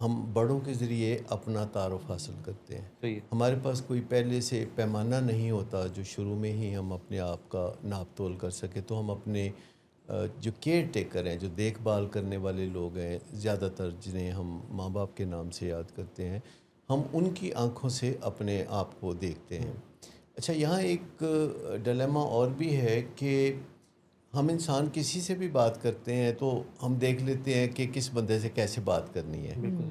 ہم بڑوں کے ذریعے اپنا تعارف حاصل کرتے ہیں. صحیح ہے. ہمارے پاس کوئی پہلے سے پیمانہ نہیں ہوتا جو شروع میں ہی ہم اپنے آپ کا ناپ تول کر سکیں. تو ہم اپنے جو کیئر ٹیکر ہیں، جو دیکھ بھال کرنے والے لوگ ہیں، زیادہ تر جنہیں ہم ماں باپ کے نام سے یاد کرتے ہیں، ہم ان کی آنکھوں سے اپنے آپ کو دیکھتے ہیں. اچھا، یہاں ایک ڈلیما اور بھی ہے کہ ہم انسان کسی سے بھی بات کرتے ہیں تو ہم دیکھ لیتے ہیں کہ کس بندے سے کیسے بات کرنی ہے. بالکل.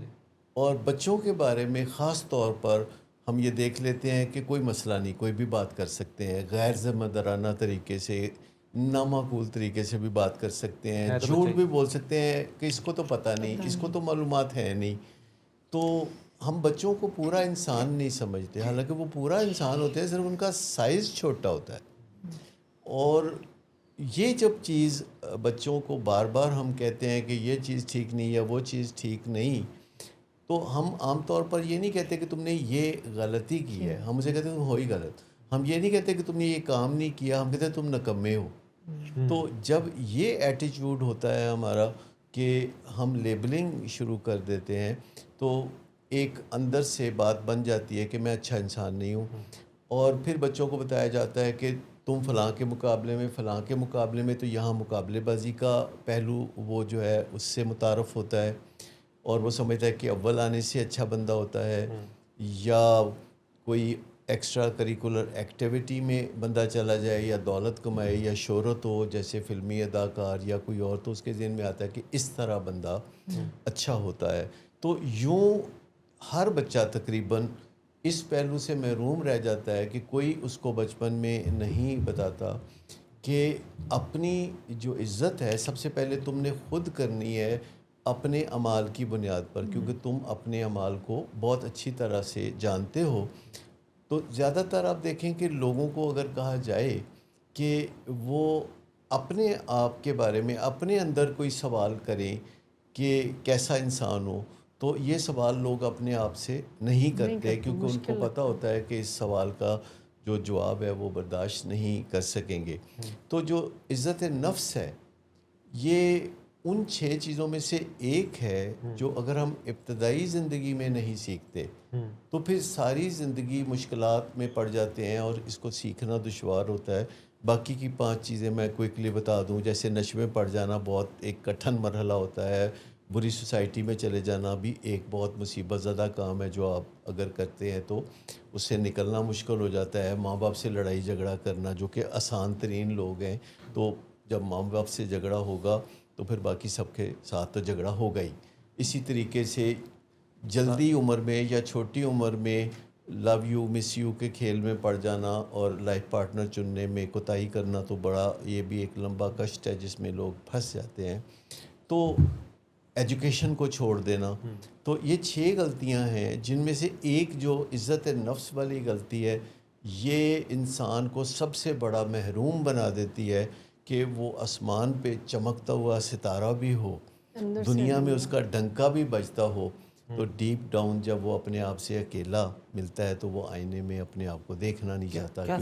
اور بچوں کے بارے میں خاص طور پر ہم یہ دیکھ لیتے ہیں کہ کوئی مسئلہ نہیں، کوئی بھی بات کر سکتے ہیں، غیر ذمہ دارانہ طریقے سے، نامعقول طریقے سے بھی بات کر سکتے ہیں، ہے تو جھوٹ بچہ بھی ہی. بول سکتے ہیں کہ اس کو تو پتہ نہیں، اس کو تو معلومات ہے نہیں. تو ہم بچوں کو پورا انسان نہیں سمجھتے، حالانکہ وہ پورا انسان ہوتے ہیں، صرف ان کا سائز چھوٹا ہوتا ہے. اور یہ جب چیز بچوں کو بار بار ہم کہتے ہیں کہ یہ چیز ٹھیک نہیں یا وہ چیز ٹھیک نہیں، تو ہم عام طور پر یہ نہیں کہتے کہ تم نے یہ غلطی کی ہے، ہم اسے کہتے ہیں تم ہو ہی غلط. ہم یہ نہیں کہتے کہ تم نے یہ کام نہیں کیا، ہم کہتے ہیں تم نکمے ہو. تو جب یہ ایٹیچیوڈ ہوتا ہے ہمارا کہ ہم لیبلنگ شروع کر دیتے ہیں، تو ایک اندر سے بات بن جاتی ہے کہ میں اچھا انسان نہیں ہوں. اور پھر بچوں کو بتایا جاتا ہے کہ تم فلاں کے مقابلے میں، فلاں کے مقابلے میں، تو یہاں مقابلے بازی کا پہلو وہ جو ہے اس سے متعارف ہوتا ہے، اور وہ سمجھتا ہے کہ اول آنے سے اچھا بندہ ہوتا ہے، یا کوئی ایکسٹرا کریکولر ایکٹیویٹی میں بندہ چلا جائے، یا دولت کمائے، یا شہرت ہو جیسے فلمی اداکار یا کوئی اور، تو اس کے ذہن میں آتا ہے کہ اس طرح بندہ اچھا ہوتا ہے. تو یوں ہر بچہ تقریباً اس پہلو سے محروم رہ جاتا ہے کہ کوئی اس کو بچپن میں نہیں بتاتا کہ اپنی جو عزت ہے سب سے پہلے تم نے خود کرنی ہے اپنے اعمال کی بنیاد پر، کیونکہ تم اپنے اعمال کو بہت اچھی طرح سے جانتے ہو. تو زیادہ تر آپ دیکھیں کہ لوگوں کو اگر کہا جائے کہ وہ اپنے آپ کے بارے میں اپنے اندر کوئی سوال کریں کہ کیسا انسان ہو، تو یہ سوال لوگ اپنے آپ سے نہیں کرتے، کیونکہ ان کو پتہ ہوتا ہے کہ اس سوال کا جو جواب ہے وہ برداشت نہیں کر سکیں گے. تو جو عزت نفس ہے، یہ ان 6 چیزوں میں سے ایک ہے جو اگر ہم ابتدائی زندگی میں نہیں سیکھتے تو پھر ساری زندگی مشکلات میں پڑ جاتے ہیں، اور اس کو سیکھنا دشوار ہوتا ہے. باقی کی 5 چیزیں میں کوئکلی بتا دوں، جیسے نشے میں پڑ جانا بہت ایک کٹھن مرحلہ ہوتا ہے، بری سوسائٹی میں چلے جانا بھی ایک بہت مصیبت زدہ کام ہے جو آپ اگر کرتے ہیں تو اس سے نکلنا مشکل ہو جاتا ہے. ماں باپ سے لڑائی جھگڑا کرنا جو کہ آسان ترین لوگ ہیں، تو جب ماں باپ سے جھگڑا ہوگا تو پھر باقی سب کے ساتھ تو جھگڑا ہوگا ہی. اسی طریقے سے جلدی عمر میں یا چھوٹی عمر میں لو یو مس یو کے کھیل میں پڑ جانا اور لائف پارٹنر چننے میں کوتاہی کرنا تو بڑا یہ بھی ایک لمبا کشٹ ہے جس میں لوگ پھنس جاتے ہیں. تو ایجوکیشن کو چھوڑ دینا، تو یہ 6 غلطیاں ہیں جن میں سے ایک جو عزت نفس والی غلطی ہے، یہ انسان کو سب سے بڑا محروم بنا دیتی ہے کہ وہ آسمان پہ چمکتا ہوا ستارہ بھی ہو، دنیا میں اس کا ڈنکا بھی بجتا ہو، تو ڈیپ ڈاؤن جب وہ اپنے آپ سے اکیلا ملتا ہے تو وہ آئینے میں اپنے آپ کو دیکھنا نہیں چاہتا.